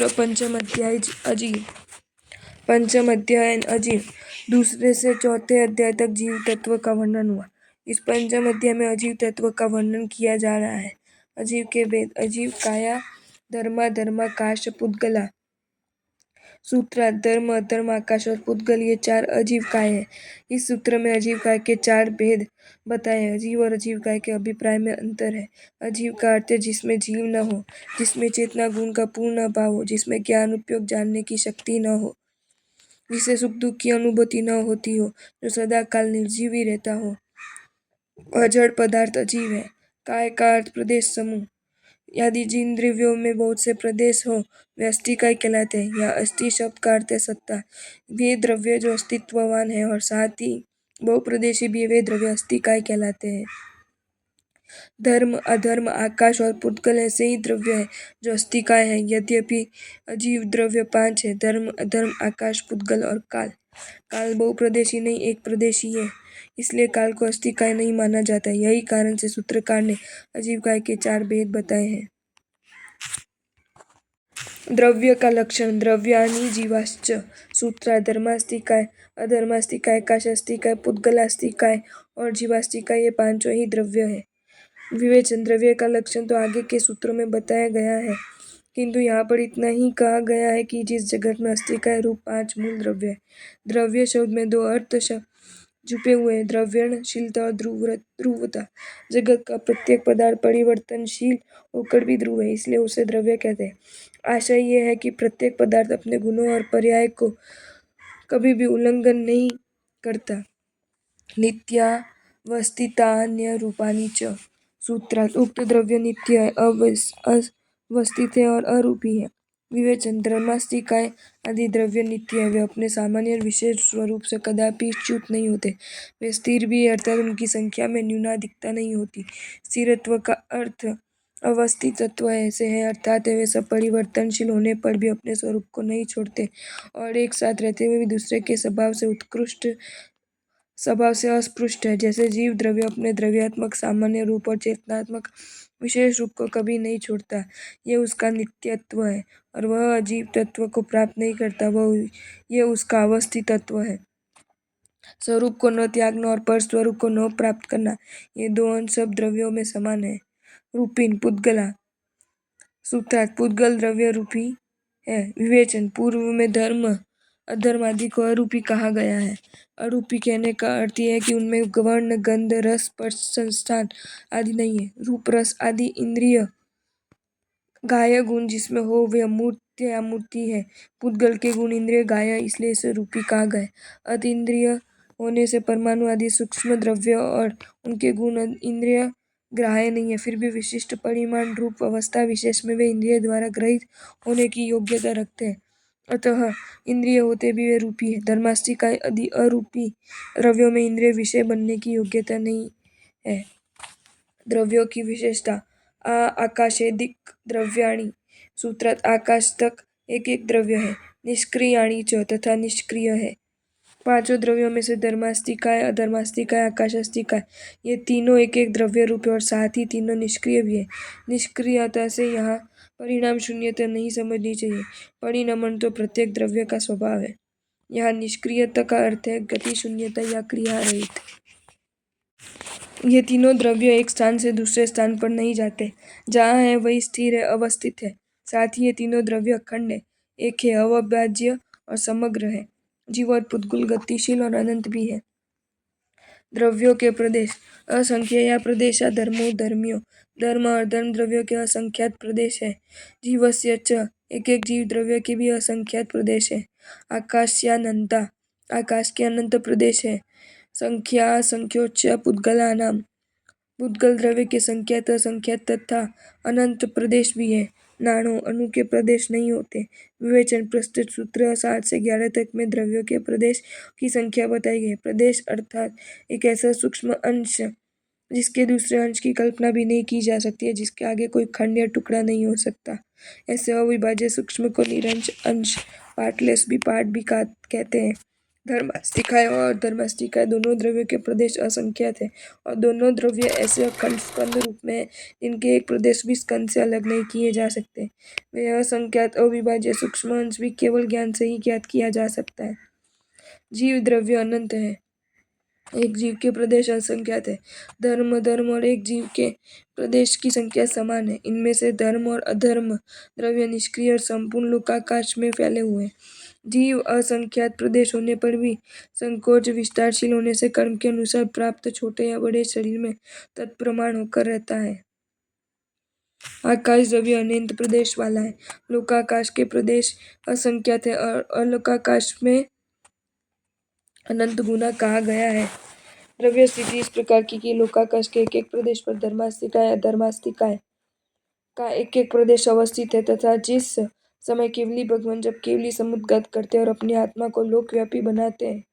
पंचम अध्याय अजीव। पंचम अध्याय अजीव। दूसरे से चौथे अध्याय तक जीव तत्व का वर्णन हुआ। इस पंचम अध्याय में अजीव तत्व का वर्णन किया जा रहा है। अजीव के भेद। अजीव काया धर्मा धर्माकाश पुद्गला। सूत्रार्थ धर्म अधर्म आकाश और पुद्गल ये चार अजीव काय है। इस सूत्र में अजीव काय के चार भेद बताए हैं। अजीव और अजीव काय के अभिप्राय में अंतर है। अजीव का अर्थ है जिसमें जीव न हो, जिसमें चेतना गुण का पूर्ण अभाव हो, जिसमें ज्ञान उपयोग जानने की शक्ति न हो, जिसे सुख दुख की अनुभूति न होती हो, जो सदा काल निर्जीव ही रहता हो। अजड़ पदार्थ अजीव है। काय का अर्थ प्रदेश समूह। यदि जिन द्रव्यों में बहुत से प्रदेश हो वे अस्थिकाय कहलाते हैं। या अस्थि शब्द का अर्थ है सत्ता। वे द्रव्य जो अस्तित्ववान है और साथ ही बहुप्रदेशी भी वे द्रव्य अस्थिकाय कहलाते हैं। धर्म अधर्म आकाश और पुद्गल ऐसे ही द्रव्य है जो अस्थिकाय है। यद्यपि अजीव द्रव्य 5 है, धर्म अधर्म आकाश पुद्गल और काल। काल बहुप्रदेशी नहीं एक प्रदेशी है, इसलिए काल को अस्थिकाय नहीं माना जाता। यही कारण से सूत्रकार ने अजीव काय के 4 भेद बताए हैं। द्रव्य का लक्षण। द्रव्याणि जीवाश्च। सूत्रार्थ धर्मास्थिकाय अधर्मास्थिकाय आकाशास्थिकाय पुद्गलास्थिकाय और जीवास्थिकाय ये पांचों ही द्रव्य है। विवेचन। द्रव्य का लक्षण तो आगे के सूत्रों में बताया गया है, किंतु यहाँ पर इतना ही कहा गया है कि जिस जगत में अस्थिकाय रूप 5 मूल द्रव्य है। द्रव्य शब्द में 2 अर्थ छुपे हुए हैं, द्रव्यणशीलता और ध्रुवता। जगत का प्रत्येक पदार्थ परिवर्तनशील होकर भी ध्रुव है, इसलिए उसे द्रव्य कहते हैं। आशय ये है कि प्रत्येक पदार्थ अपने गुणों और पर्याय को कभी भी उल्लंघन नहीं करता। नित्यावस्थितान्य रूपाणि च। सूत्रार्थ उक्त द्रव्य नित्य है, अवस्थित है और अरूपी है। विवेचन। धर्मास्थिकाय आदि द्रव्य नित्य है, वे अपने सामान्य और विशेष स्वरूप से कदापि च्युत नहीं होते। वे स्थिर भी है, अर्थात उनकी संख्या में न्यूनाधिकता नहीं होती। स्थिरत्व का अर्थ अवस्थितत्व ऐसे है, अर्थात वे सब परिवर्तनशील होने पर भी अपने स्वरूप को नहीं छोड़ते और एक साथ रहते हुए भी दूसरे के स्वभाव से अस्पृष्ट है। जैसे जीव द्रव्य अपने द्रव्यात्मक सामान्य रूप और चेतनात्मक विशेष रूप को कभी नहीं छोड़ता, ये उसका नित्यत्व है और वह अजीव तत्व को प्राप्त नहीं करता, ये उसका अवस्थितत्व है। स्वरूप को न त्यागना और पर स्वरूप को न प्राप्त करना, ये 2 अंश सब द्रव्यों में समान है। रूपीन पुद्गला। सूत्रार्थ पुद्गल द्रव्य रूपी है। विवेचन। पूर्व में धर्म अधर्म आदि को अरूपी कहा गया है। अरूपी कहने का अर्थ यह है कि उनमें वर्ण गंध रस स्पर्श संस्थान आदि नहीं है। रूप रस आदि इंद्रिय गाय गुण जिसमें हो वे अमूर्त या मूर्ति है। पुद्गल के गुण इंद्रिय गाय, इसलिए इसे रूपी कहा गया। अतीन्द्रिय होने से परमाणु आदि सूक्ष्म द्रव्य और उनके गुण इंद्रिय ग्राह्य नहीं है, फिर भी विशिष्ट परिमाण रूप अवस्था विशेष में वे इंद्रिय द्वारा ग्रहित होने की योग्यता रखते हैं, अतः इंद्रिय होते भी वे रूपी है। धर्मास्थिकाय आदि अरूपी द्रव्यों में इंद्रिय विषय बनने की योग्यता नहीं है। द्रव्यों की विशेषता। आकाशेदिक द्रव्याणि। सूत्रार्थ आकाश तक एक एक द्रव्य है। निष्क्रियाणि च तथा निष्क्रिय है। 5 द्रव्यों में से धर्मास्थिकाय अधर्मास्थिकाय आकाशास्थिकाय ये तीनों एक एक द्रव्य रूप है और साथ ही तीनों निष्क्रिय भी है। निष्क्रियता से यहाँ परिणाम शून्यता नहीं समझनी चाहिए। परिणमन तो प्रत्येक द्रव्य का स्वभाव है। यहाँ निष्क्रियता का अर्थ है गति शून्यता या क्रिया रहित। ये तीनों द्रव्य एक स्थान से दूसरे स्थान पर नहीं जाते, जहाँ है वही स्थिर है, अवस्थित है। साथ ही ये तीनों द्रव्य अखंड है, एक है, अविभाज्य और समग्र है। जीव और पुद्गल गतिशील और अनंत भी है। द्रव्यों के प्रदेश। असंख्य या प्रदेशा धर्मो धर्म्यो। धर्म और धर्म द्रव्यों के असंख्यात प्रदेश है। जीवस्य च एक एक जीव द्रव्य के भी असंख्यात प्रदेश है। आकाश्यानंता आकाश के अनंत प्रदेश है। संख्या संख्योच्च पुद्गलानाम पुद्गल द्रव्य के संख्यात असंख्यात तथा अनंत प्रदेश भी है। नाणु अणु के प्रदेश नहीं होते। विवेचन। प्रस्तुत सूत्र 7 से 11 तक में द्रव्यों के प्रदेश की संख्या बताई गई है। प्रदेश अर्थात एक ऐसा सूक्ष्म अंश जिसके दूसरे अंश की कल्पना भी नहीं की जा सकती है, जिसके आगे कोई खंड या टुकड़ा नहीं हो सकता। ऐसे अविभाज्य सूक्ष्म को निरंश अंश पार्टलेस भी पार्ट भी कहते हैं। धर्मास्तिकाएं और धर्मास्तिकाएं दोनों द्रव्यों के प्रदेश असंख्यात है और दोनों द्रव्य ऐसे अखंड स्कंद रूप में हैं जिनके एक प्रदेश भी स्कंद से अलग नहीं किए जा सकते। वे असंख्यात अविभाज्य सूक्ष्म अंश भी केवल ज्ञान से ही ज्ञात किया जा सकता है। जीव द्रव्य अनंत है। एक जीव के प्रदेश असंख्यात है। धर्म और एक जीव के प्रदेश की संख्या समान है। इनमें से धर्म और अधर्म द्रव्य निष्क्रिय और संपूर्ण लोकाकाश में फैले हुए हैं। जीव असंख्यात प्रदेश होने पर भी संकोच विस्तारशील होने से कर्म के अनुसार प्राप्त छोटे या बड़े शरीर में तत्प्रमाण होकर रहता है। आकाश द्रव्य अनंत प्रदेश वाला है। लोकाकाश के प्रदेश असंख्यात है और अलोकाकाश में अनंत गुना कहा गया है। द्रव्य स्थिति इस प्रकार की कि लोकाकाश के एक एक प्रदेश पर धर्मास्तिका या धर्मास्तिकाएं का एक एक प्रदेश अवस्थित है तथा जिस समय केवली भगवान जब केवली समुद्गत करते और अपनी आत्मा को लोकव्यापी बनाते हैं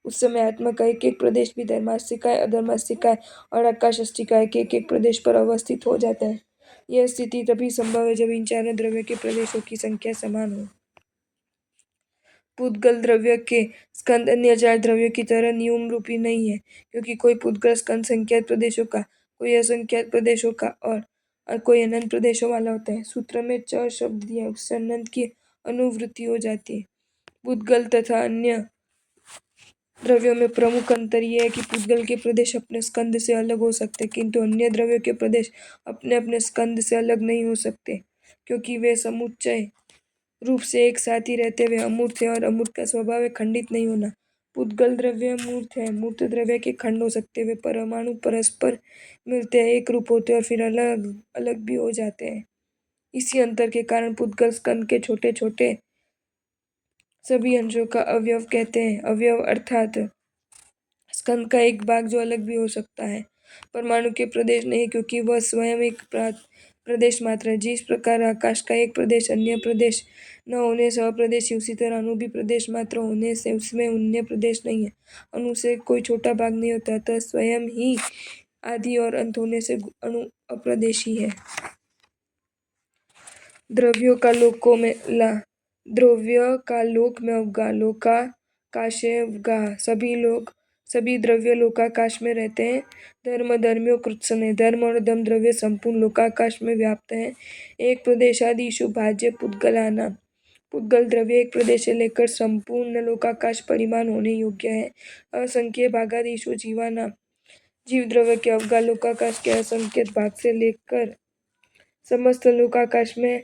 उस समय आत्मा का एक एक प्रदेश भी धर्मास्तिकाएं अधर्मास्तिकाएं और आकाशास्तिकाएं के एक एक प्रदेश पर अवस्थित हो जाता है। यह स्थिति तभी संभव है जब इन चारों द्रव्यों के प्रदेशों की संख्या समान हो। पुद्गल द्रव्य के स्कंद अन्य चार द्रव्यों की तरह नियम रूपी नहीं है क्योंकि कोई पुद्गल स्कंद संख्यात प्रदेशों का, कोई असंख्यात प्रदेशों का और कोई अनंत प्रदेशों वाला होता है। सूत्र में च शब्द दिया उससे अनंत की अनुवृत्ति हो जाती है। पुद्गल तथा अन्य द्रव्यों में प्रमुख अंतर यह है कि पुद्गल के प्रदेश अपने स्कंद से अलग हो सकते किंतु अन्य द्रव्यों के प्रदेश अपने अपने स्कंद से अलग नहीं हो सकते क्योंकि वे समुच्चय रूप से एक साथ ही रहते हुए अमूर्त है और अमूर्त का स्वभाव है खंडित नहीं होना। पुद्गल द्रव्य मूर्त है। मूर्त द्रव्य के खंड हो सकते हुए परमाणु परस्पर मिलते हैं, एक रूप होते हैं और फिर अलग अलग भी हो जाते हैं। इसी अंतर के कारण पुद्गल स्कंद के छोटे छोटे सभी अंशों का अवयव कहते हैं। अवयव अर्थात स्कंद का एक भाग जो अलग भी हो सकता है। परमाणु के प्रदेश नहीं क्योंकि वह स्वयं एक प्रदेश मात्र है। जिस प्रकार आकाश का एक प्रदेश अन्य प्रदेश न होने से अप्रदेश, उसी तरह अणु भी प्रदेश मात्र होने से उसमें अन्य प्रदेश नहीं है। अणु से कोई छोटा भाग नहीं होता अतः स्वयं ही आदि और अंत होने से अणु अप्रदेशी है। द्रव्यों का लोकों में द्रव्य का लोक में अवगा, लोकाकाशे अवगा। सभी द्रव्य लोकाकाश में रहते हैं। धर्म्यो कृत्सन है। धर्म और अधम द्रव्य संपूर्ण लोकाकाश में व्याप्त हैं। एक प्रदेशादिषु भाज्य पुद्गलानां। पुद्गल द्रव्य एक प्रदेश से लेकर संपूर्ण लोकाकाश परिमाण होने योग्य है। असंख्य भागादिषु जीवानां। जीव द्रव्य के अवगा लोकाकाश के असंख्य भाग से लेकर समस्त लोकाकाश में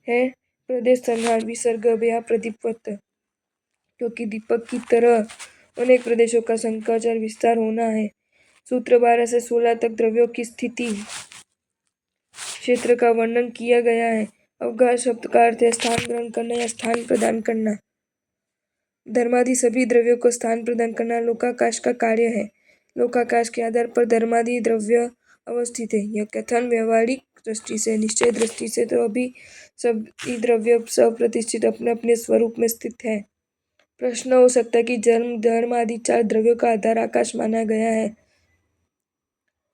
है। प्रदेश संहार विसर्ग या प्रदीपवत क्योंकि दीपक की तरह अनेक प्रदेशों का संकोच और विस्तार होना है। सूत्र 12 से 16 तक द्रव्यों की स्थिति क्षेत्र का वर्णन किया गया है। अवगा शब्द का अर्थ है स्थान ग्रहण करना या स्थान प्रदान करना। धर्मादि सभी द्रव्यों को स्थान प्रदान करना लोकाकाश का कार्य है। लोकाकाश के आधार पर धर्मादि द्रव्य अवस्थित है। यह कथन व्यवहारिक दृष्टि से, निश्चय दृष्टि से तो अभी सभी द्रव्य सप्रतिष्ठित अपने अपने स्वरूप में स्थित है। प्रश्न हो सकता है कि धर्म आदि चार द्रव्यों का आधार आकाश माना गया है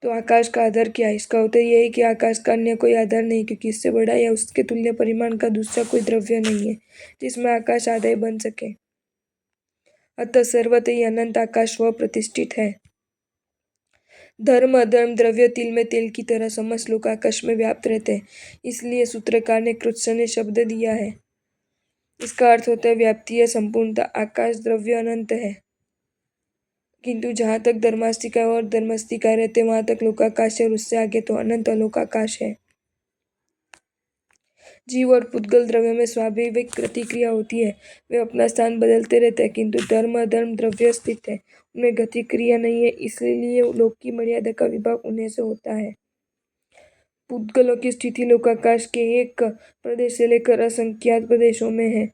तो आकाश का आधार क्या है? इसका उत्तर यह है कि आकाश का अन्य कोई आधार नहीं क्योंकि इससे बड़ा या उसके तुल्य परिमाण का दूसरा कोई द्रव्य नहीं है जिसमें आकाश आधार बन सके। अतः सर्वतः ही अनंत आकाश व प्रतिष्ठित है। धर्म अधर्म द्रव्य तिल में तेल की तरह समस्त लोग आकाश में व्याप्त रहते हैं। इसलिए सूत्रकार ने कृत्सन शब्द दिया है। इसका अर्थ होता है व्याप्ति है, संपूर्णता। आकाश द्रव्य अनंत है किंतु जहाँ तक धर्मास्तिका और धर्मास्तिका रहते वहां तक लोकाकाश है और उससे आगे तो अनंत अलोकाकाश है। जीव और पुद्गल द्रव्य में स्वाभाविक प्रतिक्रिया होती है। वे अपना स्थान बदलते रहते हैं किंतु धर्म अधर्म द्रव्य स्थित है, उनमें गतिक्रिया नहीं है। इसलिए लोक की मर्यादा का विभाग उन्हें से होता है। पुद्गलों की स्थिति लोकाकाश के एक प्रदेश से लेकर असंख्यात प्रदेशों में है।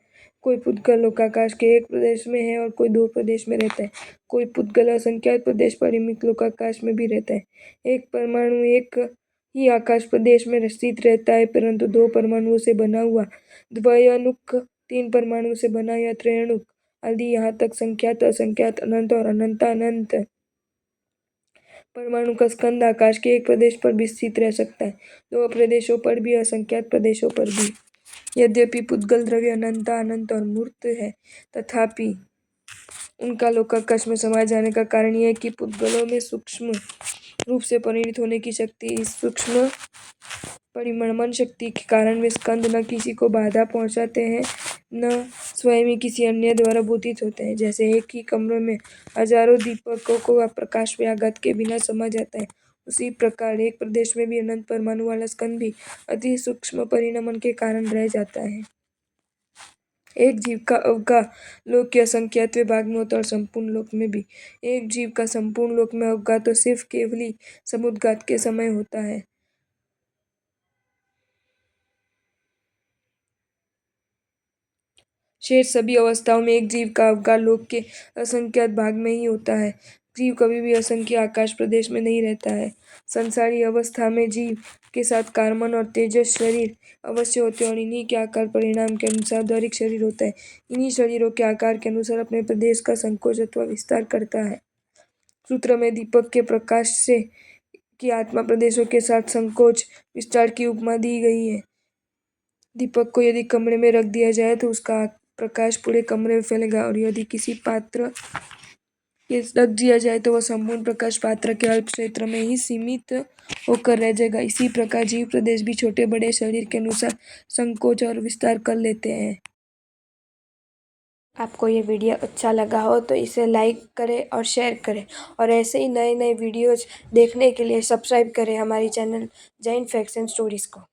कोई पुद्गल लोकाकाश के एक प्रदेश में है और कोई दो प्रदेश में रहता है। कोई पुद्गल असंख्यात प्रदेश परिमित लोकाकाश में भी रहता है। एक परमाणु एक ही आकाश प्रदेश में स्थित रहता है परंतु दो परमाणुओं से बना हुआ द्वयणुक, तीन परमाणुओं से बना या त्रयणुक आदि यहाँ तक संख्यात असंख्यात अनंत और अनंतानंत परमाणु का स्कंद आकाश के एक प्रदेश पर भी स्थित रह सकता है, दो प्रदेशों पर भी, असंख्यात प्रदेशों पर भी। यद्यपि पुद्गल द्रव्य अनंत अनंत और मूर्त है तथापि उनका लोकाकाश में समाये जाने का कारण यह है कि पुद्गलों में सूक्ष्म रूप से परिणित होने की शक्ति, इस सूक्ष्म परिमणन शक्ति के कारण वे स्कंद न किसी को बाधा पहुंचाते हैं, न स्वयं ही किसी अन्य द्वारा बोधित होते हैं। जैसे एक ही कमरे में हजारों दीपकों को प्रकाश व्याघात के बिना समा जाता है, उसी प्रकार एक प्रदेश में भी अनंत परमाणु वाला स्कंद भी अति सूक्ष्म परिणमन के कारण रह जाता है। एक जीव का अवगालोक के असंख्यातवें भाग में होता है और संपूर्ण लोक में भी। एक जीव का संपूर्ण लोक में अवगात तो सिर्फ केवली समुद्घात के समय होता है। शेष सभी अवस्थाओं में एक जीव का अवगाह लोक के असंख्यात भाग में ही होता है। जीव कभी भी असंख्य आकाश प्रदेश में नहीं रहता है। संसारी अवस्था में जीव के साथ कार्बन और तेजस शरीर अवश्य होते हैं और इन्हीं के आकार परिणाम के अनुसार दैहिक शरीर होता है। इन्हीं शरीरों के आकार के अनुसार अपने प्रदेश का संकोच अथवा विस्तार करता है। सूत्र में दीपक के प्रकाश से की आत्मा प्रदेशों के साथ संकोच विस्तार की उपमा दी गई है। दीपक को यदि कमरे में रख दिया जाए तो उसका प्रकाश पूरे कमरे में फैलेगा और यदि किसी पात्र के रख दिया जाए तो वह संपूर्ण प्रकाश पात्र के अल्प क्षेत्र में ही सीमित होकर रह जाएगा। इसी प्रकार जीव प्रदेश भी छोटे बड़े शरीर के अनुसार संकोच और विस्तार कर लेते हैं। आपको ये वीडियो अच्छा लगा हो तो इसे लाइक करें और शेयर करें और ऐसे ही नए नए वीडियोज़ देखने के लिए सब्सक्राइब करें हमारी channel Jain facts and stories को।